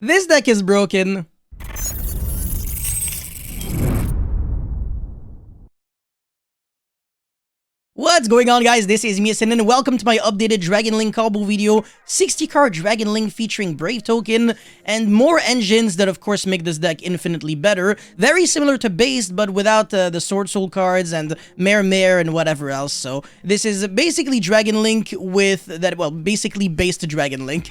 This deck is broken. What's going on, guys? This is Miasin and welcome to my updated Dragonlink combo video. 60-card Dragonlink featuring Brave Token and more engines that of course make this deck infinitely better. Very similar to Based, but without the Sword Soul cards and Mare and whatever else. So this is basically Dragonlink with that, well, basically based to Dragonlink.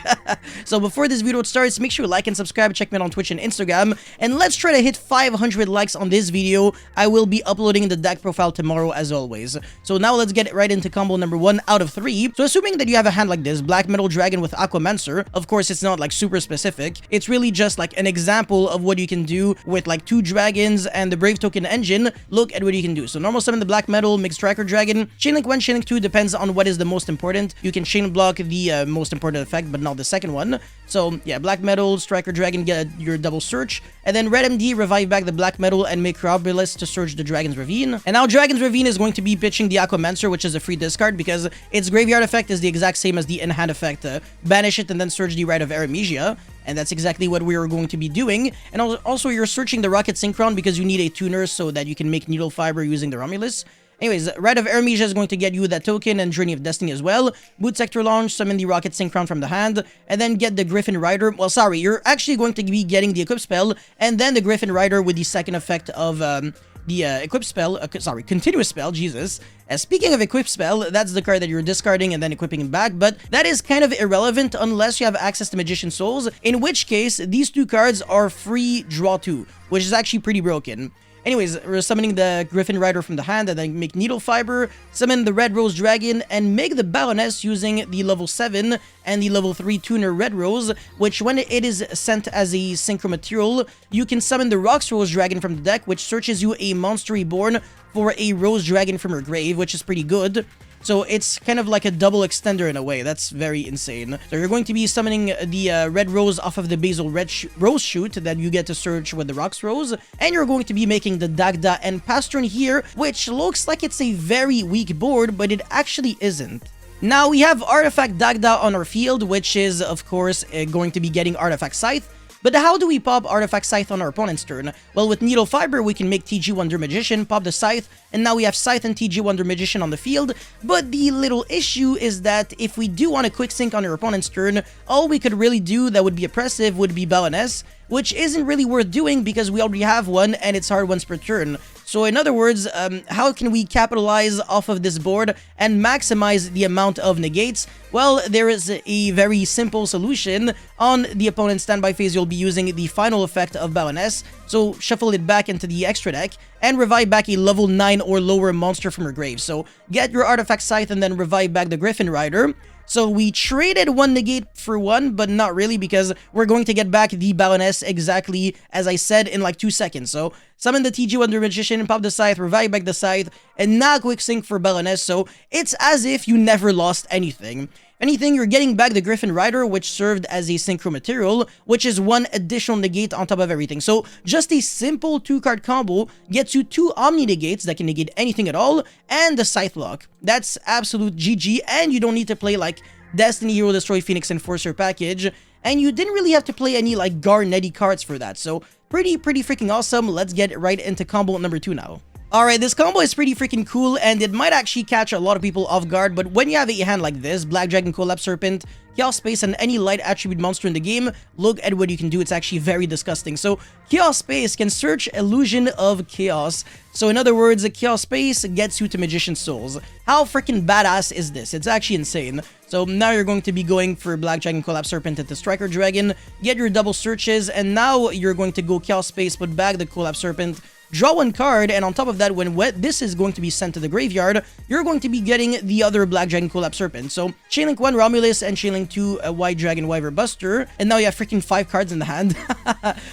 So before this video starts, make sure you like and subscribe, check me out on Twitch and Instagram, and let's try to hit 500 likes on this video. I will be uploading the deck profile tomorrow as always. So now let's get right into combo number 1 out of 3. So assuming that you have a hand like this, Black Metal Dragon with Aquamancer, of course it's not like super specific. It's really just like an example of what you can do with like 2 dragons and the Brave Token engine. Look at what you can do. So normal summon the Black Metal, Mixed Striker Dragon. Chainlink 1, Chainlink 2 depends on what is the most important. You can chain block the most important effect, but not the second one. So yeah, Black Metal, Striker Dragon, get your double search. And then Red MD, revive back the Black Metal and make your Obelisk to search the Dragon's Ravine. And now Dragon's Ravine is going to be pitching the Aquamancer, which is a free discard because its graveyard effect is the exact same as the in-hand effect. Banish it and then search the Rite of Aramesia. And that's exactly what we are going to be doing. And also you're searching the Rocket Synchron because you need a tuner so that you can make Needle Fiber using the Romulus. Anyways, Rite of Aramesia is going to get you that token and Journey of Destiny as well. Boot Sector Launch, summon the Rocket Synchron from the hand, and then get the Griffin Rider. Well, sorry, you're actually going to be getting the Equip Spell, and then the Griffin Rider with the second effect of the Equip Spell, Continuous Spell, Jesus. Speaking of Equip Spell, that's the card that you're discarding and then equipping it back, but that is kind of irrelevant unless you have access to Magician Souls, in which case, these 2 cards are free draw 2, which is actually pretty broken. Anyways, we're summoning the Griffin Rider from the hand and then make Needle Fiber, summon the Red Rose Dragon, and make the Baroness using the level 7 and the level 3 tuner Red Rose, which when it is sent as a Synchro Material, you can summon the Rox Rose Dragon from the deck, which searches you a monster reborn for a Rose Dragon from her grave, which is pretty good. So it's kind of like a double extender in a way. That's very insane. So you're going to be summoning the Red Rose off of the Basil Rose shoot that you get to search with the Rox Rose. And you're going to be making the Dagda and Pastern here, which looks like it's a very weak board, but it actually isn't. Now we have Artifact Dagda on our field, which is of course going to be getting Artifact Scythe. But how do we pop Artifact Scythe on our opponent's turn? Well, with Needle Fiber, we can make TG Wonder Magician, pop the Scythe, and now we have Scythe and TG Wonder Magician on the field. But the little issue is that if we do want a quick sync on our opponent's turn, all we could really do that would be oppressive would be Baroness, which isn't really worth doing because we already have one and it's hard once per turn. So in other words, how can we capitalize off of this board and maximize the amount of negates? Well, there is a very simple solution. On the opponent's standby phase, you'll be using the final effect of Baroness, so shuffle it back into the extra deck and revive back a level 9 or lower monster from her grave. So get your Artifact Scythe and then revive back the Griffin Rider. So we traded 1 negate for 1, but not really because we're going to get back the Baroness exactly as I said in like 2 seconds. So summon the TG Wonder Magician, pop the Scythe, revive back the Scythe, and now quick sync for Baroness. So it's as if you never lost anything. Anything, you're getting back the Griffin Rider, which served as a Synchro Material, which is 1 additional negate on top of everything. So just a simple 2-card combo gets you 2 Omni Negates that can negate anything at all, and the Scythe Lock. That's absolute GG, and you don't need to play like Destiny Hero Destroy Phoenix Enforcer package, and you didn't really have to play any like Garnetty cards for that. So pretty freaking awesome. Let's get right into combo number 2 now. Alright, this combo is pretty freaking cool, and it might actually catch a lot of people off guard, but when you have a hand like this, Black Dragon Collapse Serpent, Chaos Space, and any light attribute monster in the game, look at what you can do. It's actually very disgusting. So Chaos Space can search Illusion of Chaos. So in other words, Chaos Space gets you to Magician Souls. How freaking badass is this? It's actually insane. So now you're going to be going for Black Dragon Collapse Serpent at the Striker Dragon, get your double searches, and now you're going to go Chaos Space, put back the Collapse Serpent, draw 1 card, and on top of that, when this is going to be sent to the graveyard, you're going to be getting the other Black Dragon Collapse Serpent. So Chainlink 1 Romulus and Chainlink 2 White Dragon Wyvern Buster, and now you have freaking 5 cards in the hand.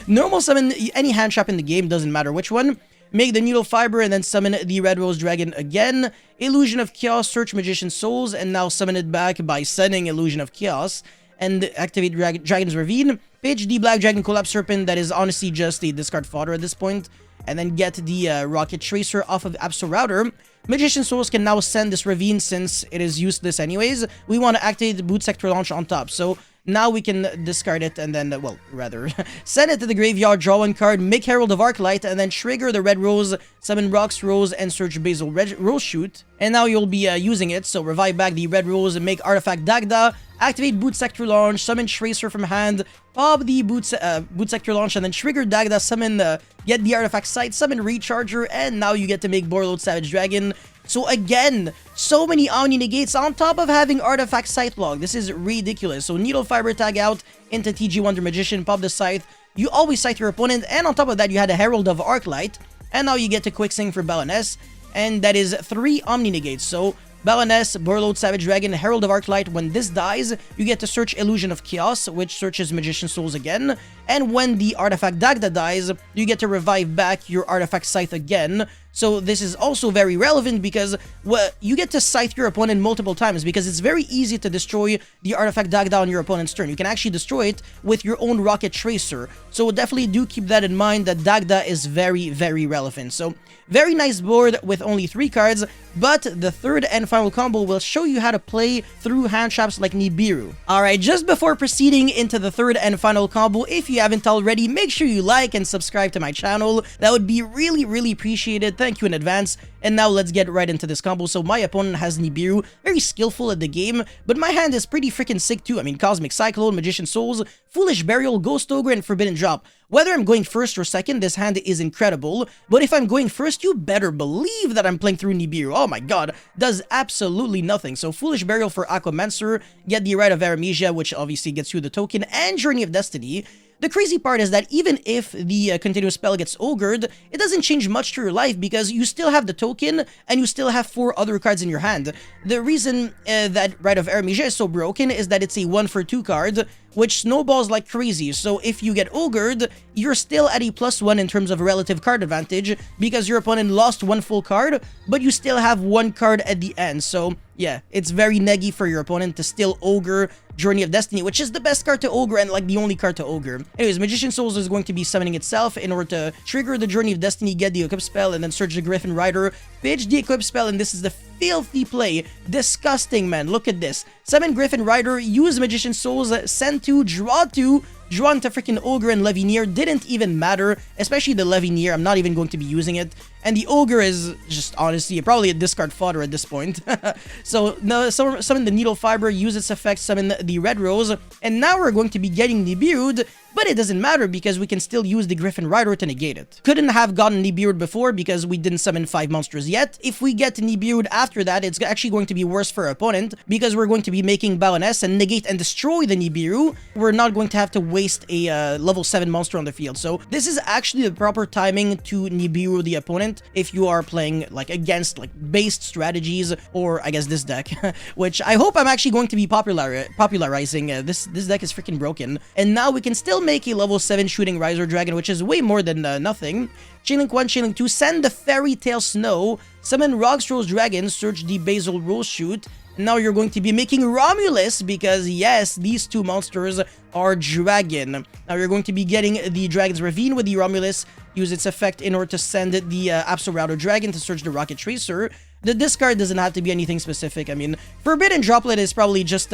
Normal summon any hand trap in the game, doesn't matter which one. Make the Needle Fiber and then summon the Red Rose Dragon again. Illusion of Chaos, search Magician Souls, and now summon it back by sending Illusion of Chaos. And activate Dragon's Ravine. Pitch the Black Dragon Collapse Serpent that is honestly just a discard fodder at this point. And then get the Rocket Tracer off of Absol Router. Magician Souls can now send this Ravine since it is useless anyways. We want to activate the Boot Sector Launch on top. So Now we can discard it and then, well, rather, send it to the graveyard, draw one card, make Herald of Arclight, and then trigger the Red Rose, summon Rox Rose, and search Basil Rose Shoot. And now you'll be using it, so revive back the Red Rose and make Artifact Dagda, activate Boot Sector Launch, summon Tracer from hand, pop the Boot Sector Launch, and then trigger Dagda, summon, get the Artifact Site, summon Recharger, and now you get to make Borreload Savage Dragon. So again, so many Omni Negates on top of having Artifact Scythe block. This is ridiculous. So Needle Fiber tag out into TG Wonder Magician, pop the Scythe. You always Scythe your opponent, and on top of that, you had a Herald of Arclight. And now you get to Quick Sing for Baroness, and that is 3 Omni Negates. So Baroness, Borreload Savage Dragon, Herald of Arclight. When this dies, you get to search Illusion of Chaos, which searches Magician Souls again. And when the Artifact Dagda dies, you get to revive back your Artifact Scythe again. So this is also very relevant because you get to Scythe your opponent multiple times because it's very easy to destroy the Artifact Dagda on your opponent's turn. You can actually destroy it with your own Rocket Tracer. So definitely do keep that in mind, that Dagda is very, very relevant. So very nice board with only 3 cards, but the third and final combo will show you how to play through hand traps like Nibiru. Alright, just before proceeding into the third and final combo, if you haven't already, make sure you like and subscribe to my channel. That would be really, really appreciated. Thank you in advance. And now let's get right into this combo. So my opponent has Nibiru, very skillful at the game, but my hand is pretty freaking sick too. I mean, Cosmic Cyclone, Magician Souls, Foolish Burial, Ghost Ogre, and Forbidden Drop. Whether I'm going first or second, this hand is incredible, but if I'm going first, you better believe that I'm playing through Nibiru. Oh my god, does absolutely nothing. So Foolish Burial for Aquamancer, get the Rite of Aramesia, which obviously gets you the token, and Journey of Destiny. The crazy part is that even if the continuous spell gets ogred, it doesn't change much to your life because you still have the token and you still have 4 other cards in your hand. The reason that Rite of Aramesia is so broken is that it's a 1-for-2 card, which snowballs like crazy. So if you get ogred, you're still at a +1 in terms of relative card advantage because your opponent lost 1 full card, but you still have 1 card at the end. So yeah, it's very neggy for your opponent to still ogre Journey of Destiny, which is the best card to ogre and like the only card to ogre. Anyways, Magician Souls is going to be summoning itself in order to trigger the Journey of Destiny, get the Equip spell, and then search the Griffin Rider, pitch the Equip spell, and this is the filthy play. Disgusting, man. Look at this. Summon Griffin Rider, use Magician Souls, send 2, draw 2, draw into freaking Ogre and Levineer. Didn't even matter, especially the Levineer. I'm not even going to be using it. And the Ogre is just, honestly, probably a discard fodder at this point. So, no, summon the Needle Fiber, use its effect, summon the Red Rose. And now we're going to be getting Nibiru'd, but it doesn't matter because we can still use the Griffin Rider to negate it. Couldn't have gotten Nibiru'd before because we didn't summon 5 monsters yet. If we get Nibiru'd after that, it's actually going to be worse for our opponent because we're going to be making Baroness and negate and destroy the Nibiru. We're not going to have to waste a level 7 monster on the field. So this is actually the proper timing to Nibiru the opponent if you are playing like against like based strategies, or I guess this deck, which I hope I'm actually going to be popularizing. This deck is freaking broken. And now we can still make a level 7 Shooting Riser Dragon, which is way more than nothing. Chainlink 1, Chainlink 2, send the Fairy Tale Snow, summon Rox Rose Dragon, search the Basil Rose Shoot. Now you're going to be making Romulus because, yes, these 2 monsters are dragon. Now you're going to be getting the Dragon's Ravine with the Romulus, use its effect in order to send the Absol Dragon to search the Rocket Tracer. The discard doesn't have to be anything specific. I mean, Forbidden Droplet is probably just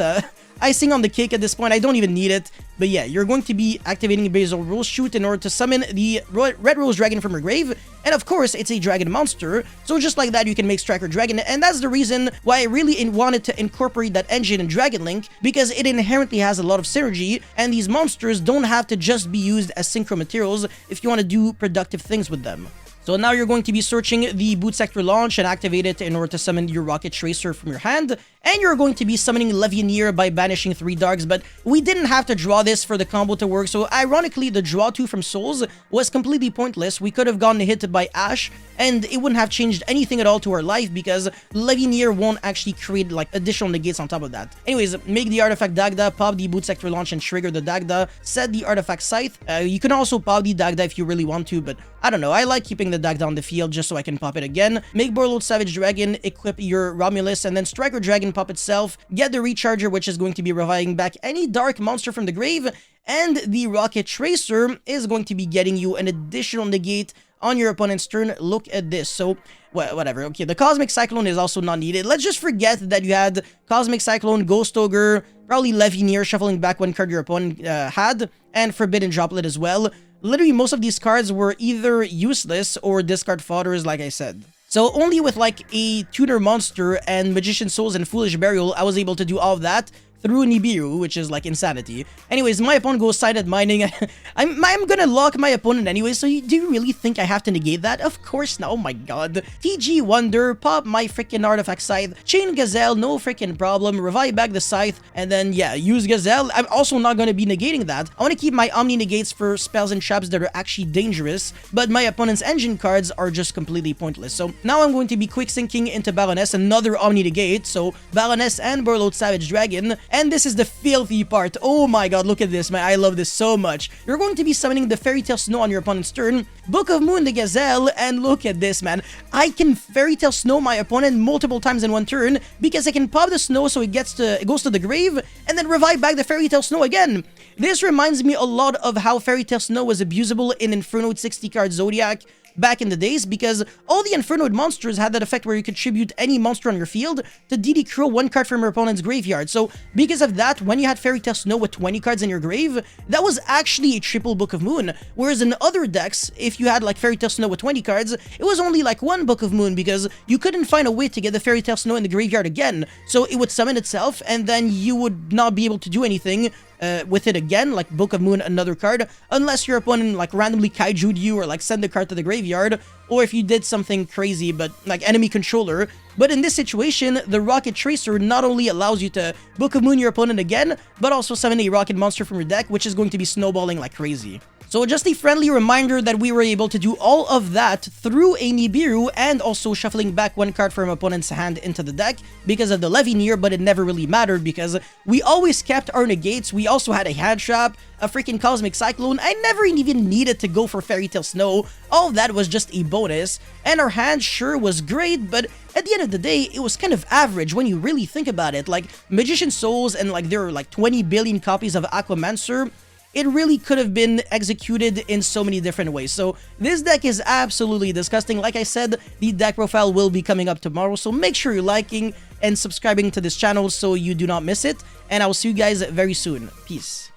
icing on the cake at this point. I don't even need it. But yeah, you're going to be activating Basil Rose Shoot in order to summon the Red Rose Dragon from her grave. And of course, it's a dragon monster. So just like that, you can make Striker Dragon. And that's the reason why I really wanted to incorporate that engine in Dragonlink, because it inherently has a lot of synergy. And these monsters don't have to just be used as synchro materials if you want to do productive things with them. So now you're going to be searching the Boot Sector Launch and activate it in order to summon your Rocket Tracer from your hand. And you're going to be summoning Levineer by banishing 3 Darks, but we didn't have to draw this for the combo to work. So ironically, the draw 2 from Souls was completely pointless. We could have gotten hit by Ash, and it wouldn't have changed anything at all to our life because Levineer won't actually create like additional negates on top of that. Anyways, make the Artifact Dagda, pop the Boot Sector Launch and trigger the Dagda, set the Artifact Scythe. You can also pop the Dagda if you really want to, but I don't know. I like keeping the Dagda on the field just so I can pop it again. Make Borreload Savage Dragon, equip your Romulus, and then Striker Dragon pop itself. Get the Recharger, which is going to be reviving back any dark monster from the grave. And the Rocket Tracer is going to be getting you an additional negate on your opponent's turn. Look at this. So whatever. Okay, the Cosmic Cyclone is also not needed. Let's just forget that you had Cosmic Cyclone, Ghost Ogre, probably Levineer, shuffling back one card your opponent had, and Forbidden Droplet as well. Literally, most of these cards were either useless or discard fodders, like I said. So only with like a tuner monster and Magician Souls and Foolish Burial, I was able to do all of that through Nibiru, which is like insanity. Anyways, my opponent goes Sided Mining. I'm gonna lock my opponent anyway, so do you really think I have to negate that? Of course not. Oh my god. TG Wonder, pop my freaking Artifact Scythe, Chain Gazelle, no freaking problem, revive back the Scythe, and then yeah, use Gazelle. I'm also not gonna be negating that. I want to keep my Omni Negates for spells and traps that are actually dangerous, but my opponent's engine cards are just completely pointless. So now I'm going to be quick sinking into Baroness, another Omni Negate, so Baroness and Burlowed Savage Dragon. And this is the filthy part. Oh my god, look at this, man. I love this so much. You're going to be summoning the Fairy Tale Snow on your opponent's turn, Book of Moon the Gazelle, and look at this, man. I can Fairy Tale Snow my opponent multiple times in one turn because I can pop the snow so it goes to the grave and then revive back the Fairy Tale Snow again. This reminds me a lot of how Fairy Tale Snow was abusable in Infernoid 60 card Zodiac back in the days, because all the Infernoid monsters had that effect where you could tribute any monster on your field to DD Crow one card from your opponent's graveyard. So because of that, when you had Fairy Tale Snow with 20 cards in your grave, that was actually a triple Book of Moon. Whereas in other decks, if you had like Fairy Tale Snow with 20 cards, it was only like one Book of Moon because you couldn't find a way to get the Fairy Tale Snow in the graveyard again. So it would summon itself and then you would not be able to do anything with it again, like Book of Moon, another card, unless your opponent like randomly kaiju'd you or like send the card to the graveyard, or if you did something crazy but like enemy controller. But in this situation, the Rocket Tracer not only allows you to Book of Moon your opponent again, but also summon a rocket monster from your deck, which is going to be snowballing like crazy. So just a friendly reminder that we were able to do all of that through a Nibiru and also shuffling back one card from opponent's hand into the deck because of the Levineer, but it never really mattered because we always kept our negates. We also had a hand trap, a freaking Cosmic Cyclone. I never even needed to go for Fairy Tale Snow. All of that was just a bonus, and our hand sure was great, but at the end of the day, it was kind of average when you really think about it. Like Magician Souls and like there are like 20 billion copies of Aquamancer. It really could have been executed in so many different ways. So this deck is absolutely disgusting. Like I said, the deck profile will be coming up tomorrow, so make sure you're liking and subscribing to this channel so you do not miss it. And I will see you guys very soon. Peace.